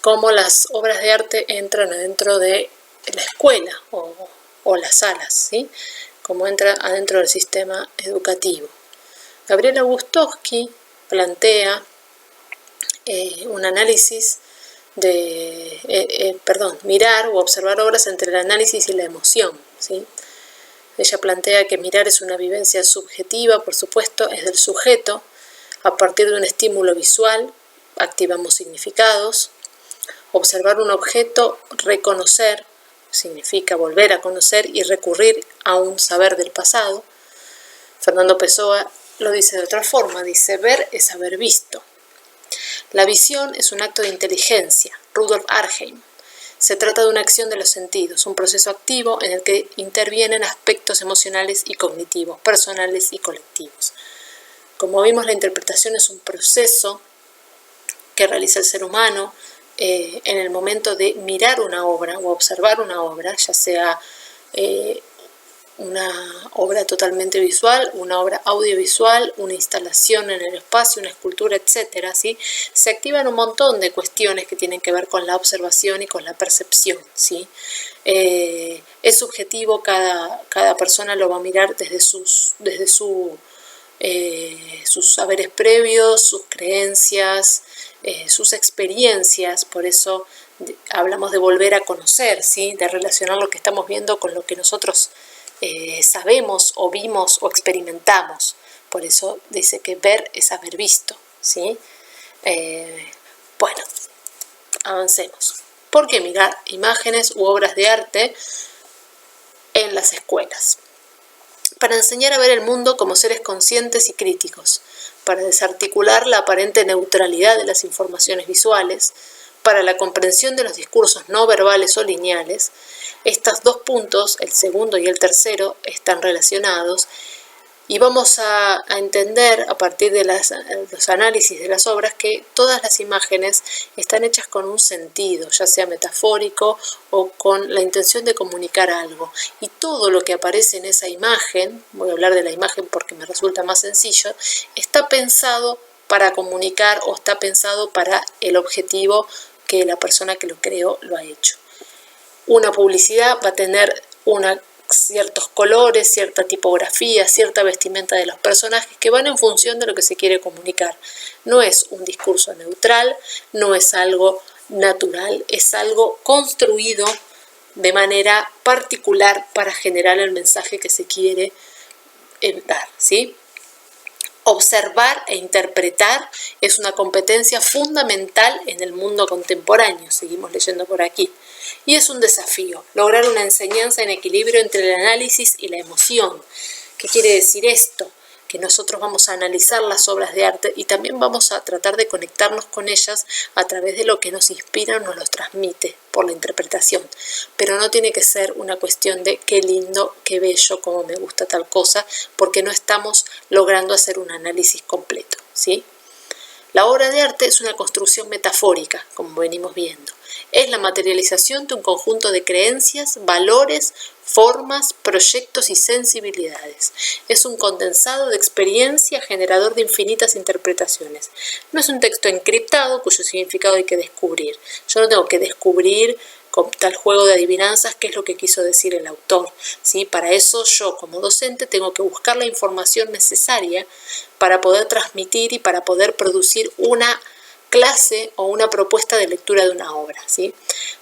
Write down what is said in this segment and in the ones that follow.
cómo las obras de arte entran adentro de la escuela o las salas, ¿sí? Cómo entra adentro del sistema educativo. Gabriela Bustowski plantea un análisis de, mirar o observar obras entre el análisis y la emoción, ¿sí? Ella plantea que mirar es una vivencia subjetiva, por supuesto, es del sujeto. A partir de un estímulo visual, activamos significados. Observar un objeto, reconocer, significa volver a conocer y recurrir a un saber del pasado. Fernando Pessoa lo dice de otra forma, dice, ver es haber visto. La visión es un acto de inteligencia, Rudolf Arnhem. Se trata de una acción de los sentidos, un proceso activo en el que intervienen aspectos emocionales y cognitivos, personales y colectivos. Como vimos, la interpretación es un proceso que realiza el ser humano en el momento de mirar una obra o observar una obra, ya sea una obra totalmente visual, una obra audiovisual, una instalación en el espacio, una escultura, etcétera, ¿sí? Se activan un montón de cuestiones que tienen que ver con la observación y con la percepción, ¿sí? Es subjetivo, cada persona lo va a mirar desde sus saberes previos, sus creencias, sus experiencias. Por eso hablamos de volver a conocer, ¿sí? De relacionar lo que estamos viendo con lo que nosotros sabemos o vimos o experimentamos. Por eso dice que ver es haber visto, ¿sí? Bueno, avancemos. ¿Por qué mirar imágenes u obras de arte en las escuelas? Para enseñar a ver el mundo como seres conscientes y críticos, para desarticular la aparente neutralidad de las informaciones visuales, para la comprensión de los discursos no verbales o lineales. Estos dos puntos, el segundo y el tercero, están relacionados y vamos a entender a partir de los análisis de las obras que todas las imágenes están hechas con un sentido, ya sea metafórico o con la intención de comunicar algo. Y todo lo que aparece en esa imagen, voy a hablar de la imagen porque me resulta más sencillo, está pensado para comunicar o está pensado para el objetivo que la persona que lo creó lo ha hecho. Una publicidad va a tener ciertos colores, cierta tipografía, cierta vestimenta de los personajes que van en función de lo que se quiere comunicar. No es un discurso neutral, no es algo natural, es algo construido de manera particular para generar el mensaje que se quiere dar, ¿sí? Observar e interpretar es una competencia fundamental en el mundo contemporáneo, seguimos leyendo por aquí, y es un desafío, lograr una enseñanza en equilibrio entre el análisis y la emoción. ¿Qué quiere decir esto? Que nosotros vamos a analizar las obras de arte y también vamos a tratar de conectarnos con ellas a través de lo que nos inspira o nos los transmite por la interpretación. Pero no tiene que ser una cuestión de qué lindo, qué bello, cómo me gusta tal cosa, porque no estamos logrando hacer un análisis completo, ¿sí? La obra de arte es una construcción metafórica, como venimos viendo. Es la materialización de un conjunto de creencias, valores, formas, proyectos y sensibilidades. Es un condensado de experiencia generador de infinitas interpretaciones. No es un texto encriptado cuyo significado hay que descubrir. Yo no tengo que descubrir con tal juego de adivinanzas qué es lo que quiso decir el autor, ¿sí? Para eso yo como docente tengo que buscar la información necesaria para poder transmitir y para poder producir una clase o una propuesta de lectura de una obra, ¿sí?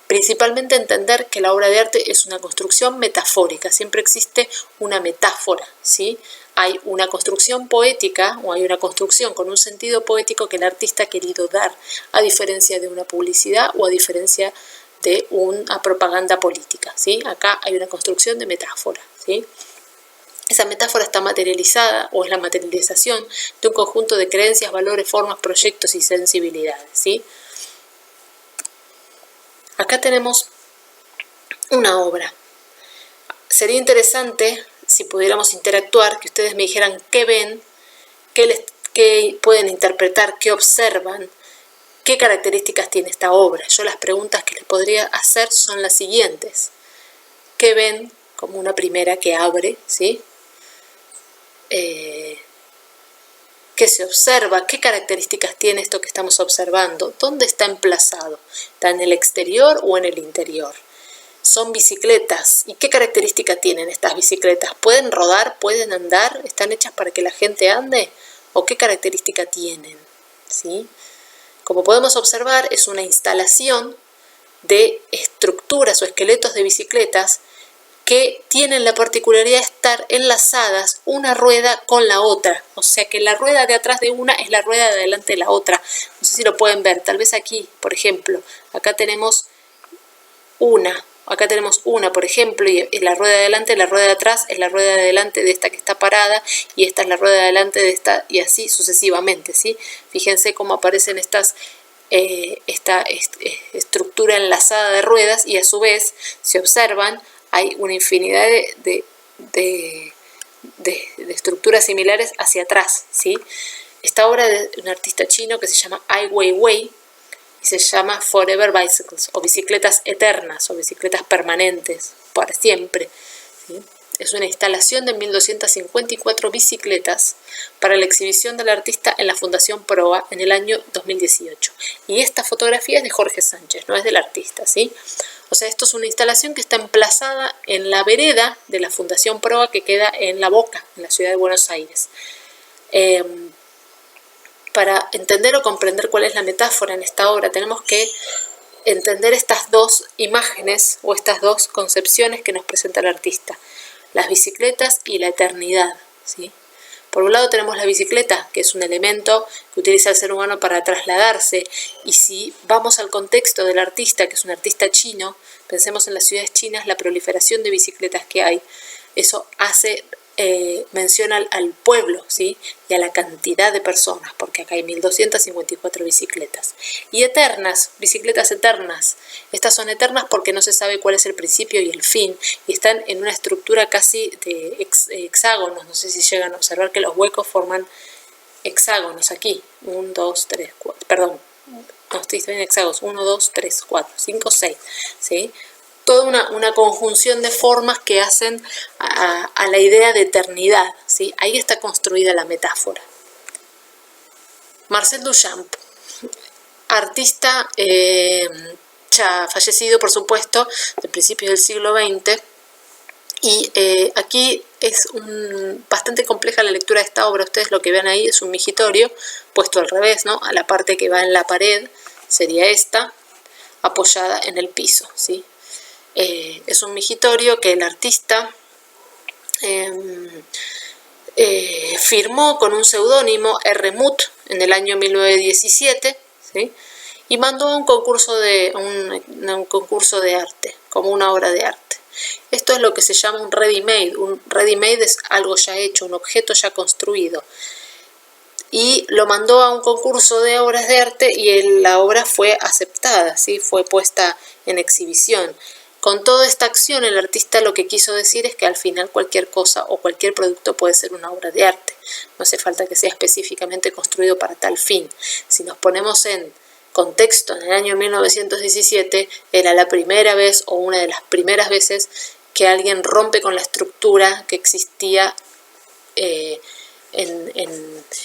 Principalmente entender que la obra de arte es una construcción metafórica, siempre existe una metáfora, ¿sí? Hay una construcción poética o hay una construcción con un sentido poético que el artista ha querido dar, a diferencia de una publicidad o a diferencia de una propaganda política, ¿sí? Acá hay una construcción de metáfora, ¿sí? Esa metáfora está materializada o es la materialización de un conjunto de creencias, valores, formas, proyectos y sensibilidades, ¿sí? Acá tenemos una obra. Sería interesante si pudiéramos interactuar, que ustedes me dijeran qué ven, qué pueden interpretar, qué observan, qué características tiene esta obra. Yo las preguntas que les podría hacer son las siguientes. ¿Qué ven? Como una primera que abre, ¿sí? ¿Qué se observa? ¿Qué características tiene esto que estamos observando? ¿Dónde está emplazado? ¿Está en el exterior o en el interior? Son bicicletas. ¿Y qué características tienen estas bicicletas? ¿Pueden rodar? ¿Pueden andar? ¿Están hechas para que la gente ande? ¿O qué característica tienen? ¿Sí? Como podemos observar, es una instalación de estructuras o esqueletos de bicicletas que tienen la particularidad de estar enlazadas una rueda con la otra. O sea que la rueda de atrás de una es la rueda de adelante de la otra. No sé si lo pueden ver. Tal vez aquí, por ejemplo, acá tenemos una, por ejemplo, y la rueda de adelante, la rueda de atrás es la rueda de adelante de esta que está parada, y esta es la rueda de adelante de esta, y así sucesivamente, ¿sí? Fíjense cómo aparecen esta estructura enlazada de ruedas, y a su vez, si observan, hay una infinidad de estructuras similares hacia atrás, ¿sí? Esta obra de un artista chino que se llama Ai Weiwei, y se llama Forever Bicycles, o bicicletas eternas, o bicicletas permanentes, para siempre, ¿sí? Es una instalación de 1254 bicicletas para la exhibición del artista en la Fundación Proa en el año 2018. Y esta fotografía es de Jorge Sánchez, no es del artista, ¿sí? O sea, esto es una instalación que está emplazada en la vereda de la Fundación Proa, que queda en La Boca, en la ciudad de Buenos Aires. Para entender o comprender cuál es la metáfora en esta obra, tenemos que entender estas dos imágenes o estas dos concepciones que nos presenta el artista: las bicicletas y la eternidad, ¿sí? Por un lado tenemos la bicicleta, que es un elemento que utiliza el ser humano para trasladarse, y si vamos al contexto del artista, que es un artista chino, pensemos en las ciudades chinas, la proliferación de bicicletas que hay, eso hace mención al pueblo, ¿sí? Y a la cantidad de personas, porque acá hay 1254 bicicletas. Y eternas, bicicletas eternas. Estas son eternas porque no se sabe cuál es el principio y el fin, y están en una estructura casi de hexágonos. No sé si llegan a observar que los huecos forman hexágonos aquí. 1, 2, 3, 4, perdón, no estoy en hexágonos, 1, 2, 3, 4, 5, 6, ¿sí? Toda una conjunción de formas que hacen a la idea de eternidad, ¿sí? Ahí está construida la metáfora. Marcel Duchamp, artista ya fallecido, por supuesto, de principios del siglo XX, y aquí es bastante compleja la lectura de esta obra. Ustedes lo que ven ahí es un migitorio puesto al revés, ¿no? A la parte que va en la pared sería esta, apoyada en el piso, ¿sí? Es un migitorio que el artista firmó con un seudónimo, R. Muth, en el año 1917, ¿sí? Y mandó a un concurso de arte, como una obra de arte. Esto es lo que se llama un ready-made. Un ready-made es algo ya hecho, un objeto ya construido. Y lo mandó a un concurso de obras de arte, y la obra fue aceptada, ¿sí? Fue puesta en exhibición. Con toda esta acción, el artista lo que quiso decir es que al final cualquier cosa o cualquier producto puede ser una obra de arte. No hace falta que sea específicamente construido para tal fin. Si nos ponemos en contexto, en el año 1917 era la primera vez o una de las primeras veces que alguien rompe con la estructura que existía en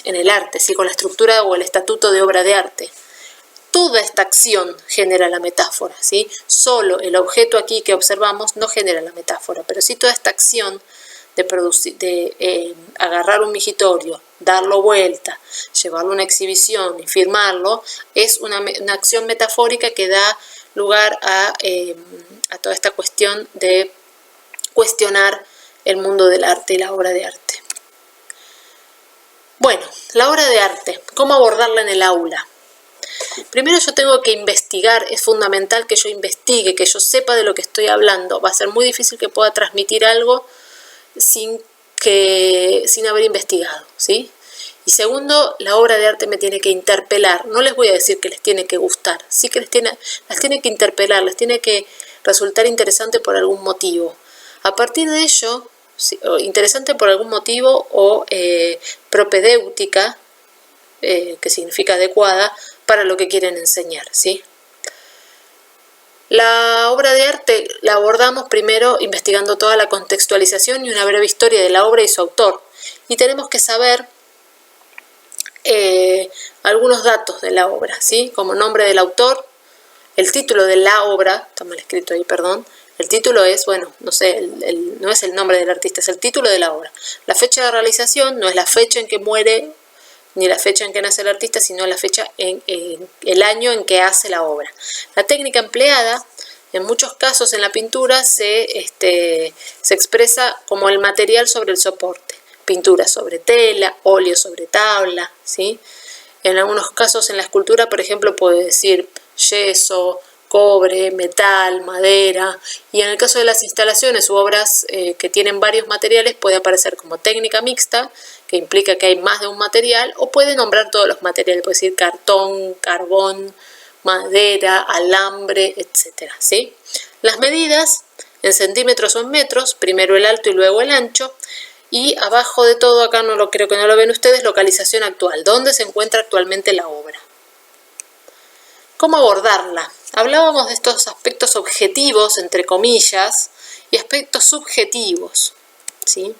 el arte, ¿sí? Con la estructura o el estatuto de obra de arte. Toda esta acción genera la metáfora, ¿sí? Solo el objeto aquí que observamos no genera la metáfora, pero sí toda esta acción de agarrar un migitorio, darlo vuelta, llevarlo a una exhibición y firmarlo, es una acción metafórica que da lugar a toda esta cuestión de cuestionar el mundo del arte y la obra de arte. Bueno, la obra de arte, ¿cómo abordarla en el aula? Primero yo tengo que investigar, es fundamental que yo investigue, que yo sepa de lo que estoy hablando. Va a ser muy difícil que pueda transmitir algo sin haber investigado, ¿sí? Y segundo, la obra de arte me tiene que interpelar. No les voy a decir que les tiene que gustar, sí que las tiene que interpelar, les tiene que resultar interesante por algún motivo. A partir de ello, interesante por algún motivo, o propedéutica, que significa adecuada, para lo que quieren enseñar, ¿sí? La obra de arte la abordamos primero investigando toda la contextualización y una breve historia de la obra y su autor. Y tenemos que saber algunos datos de la obra, ¿sí? Como nombre del autor, el título de la obra, está mal escrito ahí, perdón. El título es, bueno, no sé, no es el nombre del artista, es el título de la obra. La fecha de realización no es la fecha en que muere ni la fecha en que nace el artista, sino la fecha en el año en que hace la obra. La técnica empleada, en muchos casos en la pintura, se expresa como el material sobre el soporte. Pintura sobre tela, óleo sobre tabla, ¿sí? En algunos casos en la escultura, por ejemplo, puede decir yeso, cobre, metal, madera, y en el caso de las instalaciones u obras que tienen varios materiales puede aparecer como técnica mixta, que implica que hay más de un material, o puede nombrar todos los materiales, puede decir cartón, carbón, madera, alambre, etc. ¿sí? Las medidas en centímetros o en metros, primero el alto y luego el ancho, y abajo de todo, acá creo que no lo ven ustedes, localización actual, dónde se encuentra actualmente la obra. ¿Cómo abordarla? Hablábamos de estos aspectos objetivos, entre comillas, y aspectos subjetivos, ¿sí?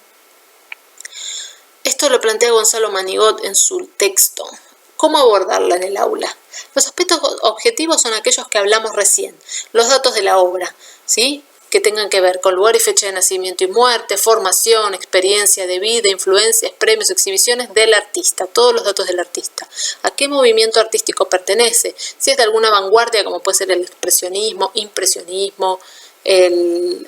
Esto lo plantea Gonzalo Manigot en su texto. ¿Cómo abordarla en el aula? Los aspectos objetivos son aquellos que hablamos recién, los datos de la obra, ¿sí? Que tengan que ver con lugar y fecha de nacimiento y muerte, formación, experiencia de vida, influencias, premios, exhibiciones del artista, todos los datos del artista. ¿A qué movimiento artístico pertenece? Si es de alguna vanguardia, como puede ser el expresionismo, impresionismo, el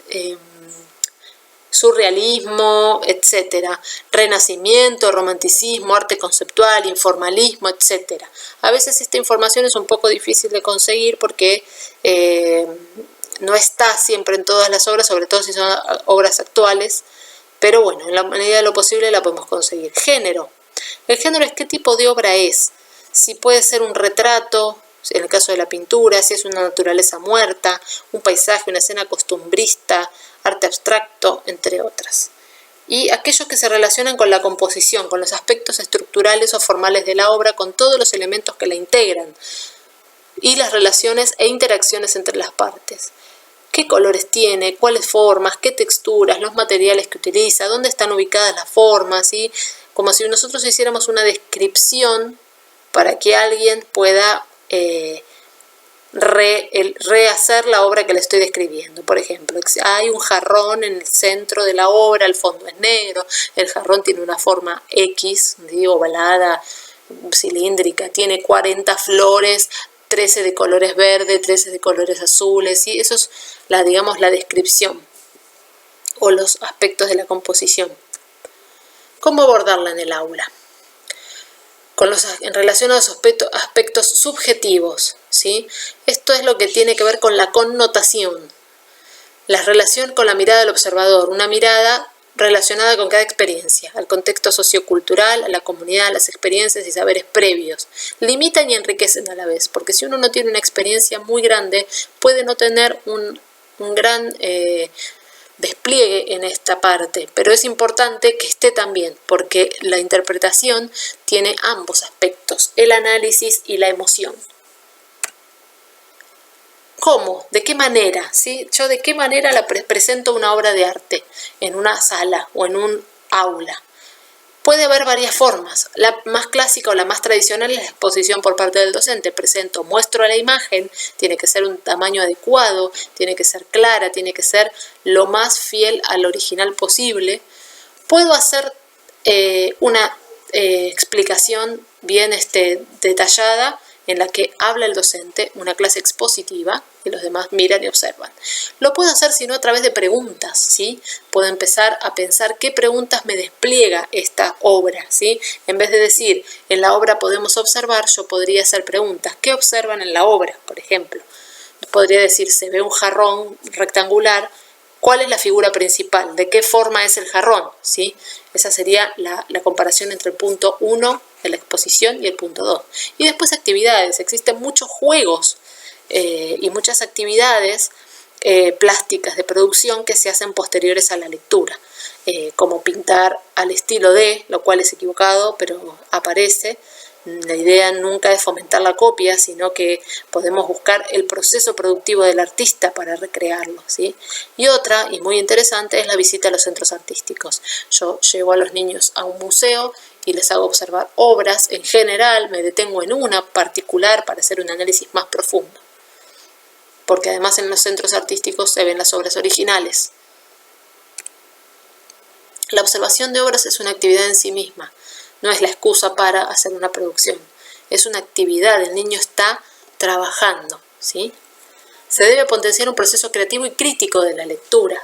surrealismo, etcétera, renacimiento, romanticismo, arte conceptual, informalismo, etcétera. A veces esta información es un poco difícil de conseguir porque no está siempre en todas las obras, sobre todo si son obras actuales, pero bueno, en la medida de lo posible la podemos conseguir. Género. El género es qué tipo de obra es. Si puede ser un retrato, en el caso de la pintura, si es una naturaleza muerta, un paisaje, una escena costumbrista, arte abstracto, entre otras. Y aquellos que se relacionan con la composición, con los aspectos estructurales o formales de la obra, con todos los elementos que la integran, y las relaciones e interacciones entre las partes. ¿Qué colores tiene? ¿Cuáles formas? ¿Qué texturas? ¿Los materiales que utiliza? ¿Dónde están ubicadas las formas? ¿Sí? Como si nosotros hiciéramos una descripción para que alguien pueda rehacer la obra que le estoy describiendo. Por ejemplo, hay un jarrón en el centro de la obra, el fondo es negro, el jarrón tiene una forma X, ovalada, cilíndrica, tiene 40 flores, 13 de colores verdes, 13 de colores azules, ¿sí? Eso es la descripción o los aspectos de la composición. ¿Cómo abordarla en el aula? En relación a los aspectos subjetivos, ¿sí? Esto es lo que tiene que ver con la connotación, la relación con la mirada del observador, una mirada relacionada con cada experiencia, al contexto sociocultural, a la comunidad, a las experiencias y saberes previos. Limitan y enriquecen a la vez, porque si uno no tiene una experiencia muy grande, puede no tener un gran despliegue en esta parte, pero es importante que esté también, porque la interpretación tiene ambos aspectos, el análisis y la emoción. ¿Cómo? ¿De qué manera? ¿Sí? Yo de qué manera la presento una obra de arte en una sala o en un aula. Puede haber varias formas. La más clásica o la más tradicional es la exposición por parte del docente. Muestro la imagen, tiene que ser un tamaño adecuado, tiene que ser clara, tiene que ser lo más fiel al original posible. Puedo hacer una explicación bien detallada en la que habla el docente, una clase expositiva, y los demás miran y observan. Lo puedo hacer sino a través de preguntas, ¿sí? Puedo empezar a pensar qué preguntas me despliega esta obra, ¿sí? En vez de decir, en la obra podemos observar, yo podría hacer preguntas. ¿Qué observan en la obra, por ejemplo? Podría decir, se ve un jarrón rectangular, ¿cuál es la figura principal? ¿De qué forma es el jarrón? ¿Sí? Esa sería la comparación entre el punto 1 de la exposición y el punto 2. Y después actividades. Existen muchos juegos y muchas actividades plásticas de producción que se hacen posteriores a la lectura, como pintar al estilo de, lo cual es equivocado, pero aparece. La idea nunca es fomentar la copia, sino que podemos buscar el proceso productivo del artista para recrearlo, ¿sí? Y otra, y muy interesante, es la visita a los centros artísticos. Yo llevo a los niños a un museo y les hago observar obras. En general me detengo en una particular para hacer un análisis más profundo, porque además en los centros artísticos se ven las obras originales. La observación de obras es una actividad en sí misma, no es la excusa para hacer una producción. Es una actividad, el niño está trabajando, ¿sí? Se debe potenciar un proceso creativo y crítico de la lectura.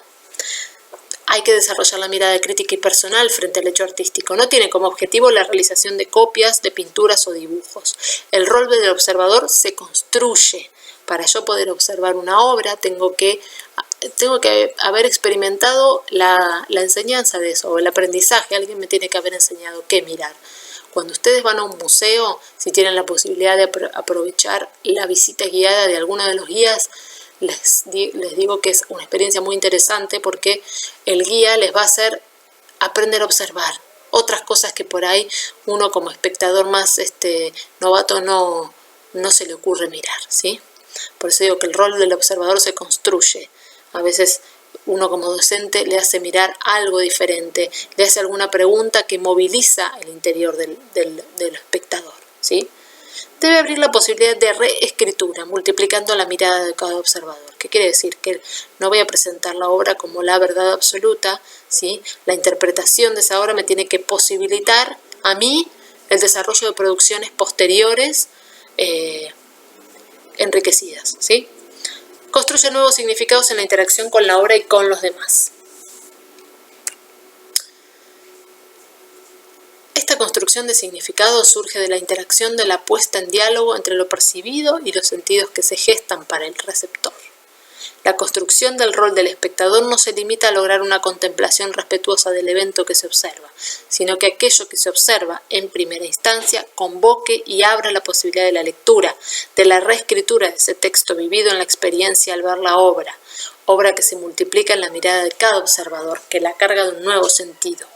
Hay que desarrollar la mirada crítica y personal frente al hecho artístico. No tiene como objetivo la realización de copias, de pinturas o dibujos. El rol del observador se construye. Para yo poder observar una obra, tengo que haber experimentado la enseñanza de eso, o el aprendizaje. Alguien me tiene que haber enseñado qué mirar. Cuando ustedes van a un museo, si tienen la posibilidad de aprovechar la visita guiada de alguno de los guías, les digo que es una experiencia muy interesante, porque el guía les va a hacer aprender a observar otras cosas que por ahí uno como espectador más novato no se le ocurre mirar, ¿sí? Por eso digo que el rol del observador se construye. A veces uno como docente le hace mirar algo diferente, le hace alguna pregunta que moviliza el interior del espectador, ¿sí? Debe abrir la posibilidad de reescritura, multiplicando la mirada de cada observador. ¿Qué quiere decir? Que no voy a presentar la obra como la verdad absoluta, ¿sí? La interpretación de esa obra me tiene que posibilitar a mí el desarrollo de producciones posteriores enriquecidas, ¿sí? Construye nuevos significados en la interacción con la obra y con los demás. Esta construcción de significados surge de la interacción de la puesta en diálogo entre lo percibido y los sentidos que se gestan para el receptor. La construcción del rol del espectador no se limita a lograr una contemplación respetuosa del evento que se observa, sino que aquello que se observa en primera instancia convoque y abra la posibilidad de la lectura, de la reescritura de ese texto vivido en la experiencia al ver la obra que se multiplica en la mirada de cada observador, que la carga de un nuevo sentido.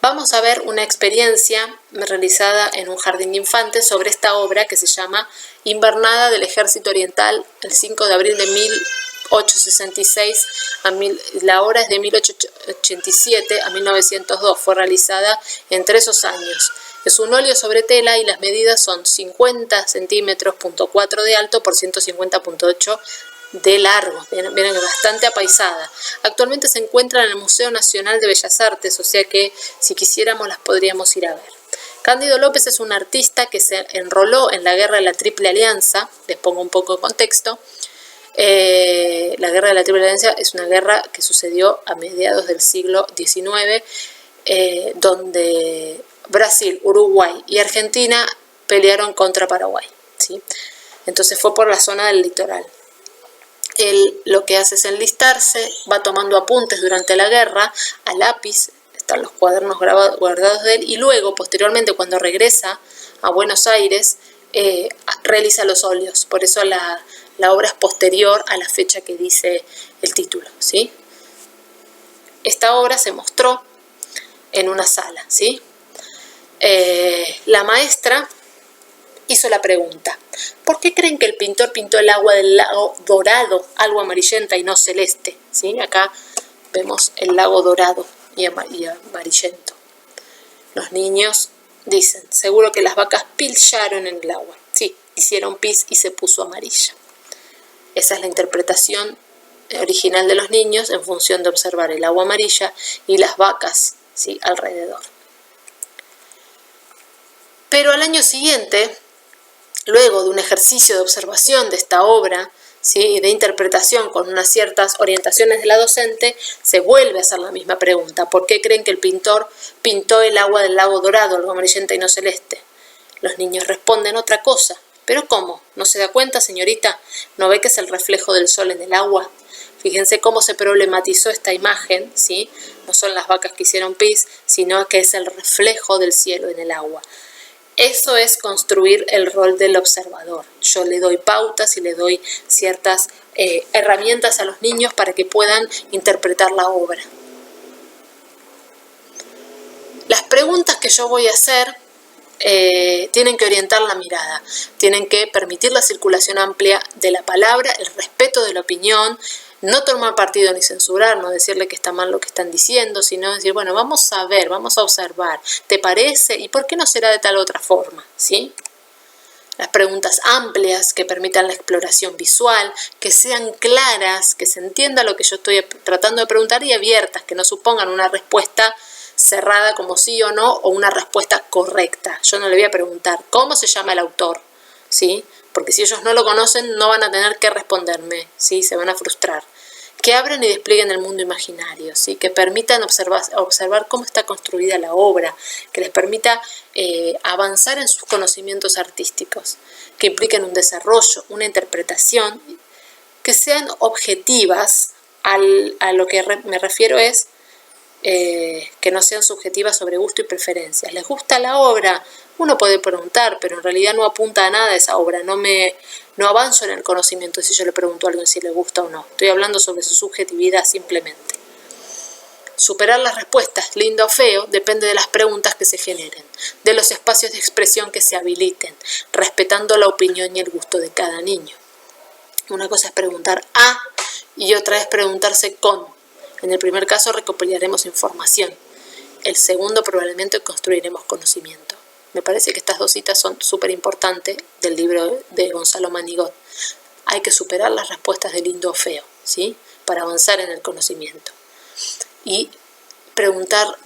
Vamos a ver una experiencia realizada en un jardín de infantes sobre esta obra que se llama Invernada del Ejército Oriental, el 5 de abril de 1866, la obra es de 1887 a 1902, fue realizada entre esos años. Es un óleo sobre tela y las medidas son 50 centímetros, .4 de alto por 150.8 de largo, vienen bastante apaisada. Actualmente se encuentra en el Museo Nacional de Bellas Artes, o sea que si quisiéramos las podríamos ir a ver. Cándido López es un artista que se enroló en la Guerra de la Triple Alianza. Les pongo un poco de contexto. La Guerra de la Triple Alianza es una guerra que sucedió a mediados del siglo XIX, donde Brasil, Uruguay y Argentina pelearon contra Paraguay, ¿sí? Entonces fue por la zona del litoral. Él lo que hace es enlistarse, va tomando apuntes durante la guerra a lápiz, están los cuadernos guardados de él, y luego, posteriormente, cuando regresa a Buenos Aires, realiza los óleos. Por eso la obra es posterior a la fecha que dice el título, ¿sí? Esta obra se mostró en una sala, ¿sí? La maestra hizo la pregunta: ¿por qué creen que el pintor pintó el agua del lago dorado, algo amarillenta y no celeste? ¿Sí? Acá vemos el lago dorado y amarillento. Los niños dicen: seguro que las vacas pillaron en el agua. Sí, hicieron pis y se puso amarilla. Esa es la interpretación original de los niños en función de observar el agua amarilla y las vacas, ¿sí?, alrededor. Pero al año siguiente, luego de un ejercicio de observación de esta obra, ¿sí?, y de interpretación con unas ciertas orientaciones de la docente, se vuelve a hacer la misma pregunta: ¿por qué creen que el pintor pintó el agua del lago dorado, algo amarillenta y no celeste? Los niños responden otra cosa. ¿Pero cómo? ¿No se da cuenta, señorita? ¿No ve que es el reflejo del sol en el agua? Fíjense cómo se problematizó esta imagen, ¿sí? No son las vacas que hicieron pis, sino que es el reflejo del cielo en el agua. Eso es construir el rol del observador. Yo le doy pautas y le doy ciertas herramientas a los niños para que puedan interpretar la obra. Las preguntas que yo voy a hacer tienen que orientar la mirada, tienen que permitir la circulación amplia de la palabra, el respeto de la opinión, No tomar partido ni censurar, no decirle que está mal lo que están diciendo, sino decir, bueno, vamos a ver, vamos a observar, ¿te parece? ¿Y por qué no será de tal otra forma? ¿Sí? Las preguntas amplias que permitan la exploración visual, que sean claras, que se entienda lo que yo estoy tratando de preguntar y abiertas, que no supongan una respuesta cerrada como sí o no o una respuesta correcta. Yo no le voy a preguntar cómo se llama el autor, ¿sí? Porque si ellos no lo conocen no van a tener que responderme, ¿sí? Se van a frustrar. Que abran y desplieguen el mundo imaginario, ¿sí? Que permitan observar cómo está construida la obra, que les permita avanzar en sus conocimientos artísticos, que impliquen un desarrollo, una interpretación, que sean objetivas. A lo que me refiero es que no sean subjetivas sobre gusto y preferencias. ¿Les gusta la obra? Uno puede preguntar, pero en realidad no apunta a nada esa obra, no avanzo en el conocimiento si yo le pregunto a alguien si le gusta o no. Estoy hablando sobre su subjetividad simplemente. Superar las respuestas, lindo o feo, depende de las preguntas que se generen, de los espacios de expresión que se habiliten, respetando la opinión y el gusto de cada niño. Una cosa es preguntar a y otra es preguntarse con. En el primer caso recopilaremos información. El segundo probablemente construiremos conocimiento. Me parece que estas dos citas son súper importantes del libro de Gonzalo Manigot. Hay que superar las respuestas de lindo o feo, ¿sí? Para avanzar en el conocimiento. Y preguntarse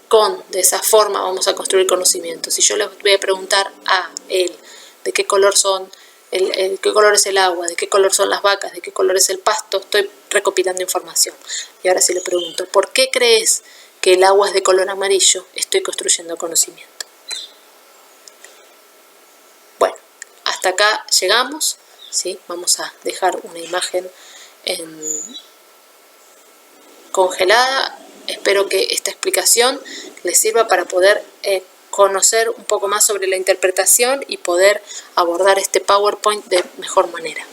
con, de esa forma vamos a construir conocimiento. Si yo le voy a preguntar a él de qué color son, qué color es el agua, de qué color son las vacas, de qué color es el pasto, estoy recopilando información. Y ahora si le pregunto, ¿por qué crees que el agua es de color amarillo? Estoy construyendo conocimiento. Bueno, hasta acá llegamos, ¿sí? Vamos a dejar una imagen congelada. Espero que esta explicación les sirva para poder conocer un poco más sobre la interpretación y poder abordar este PowerPoint de mejor manera.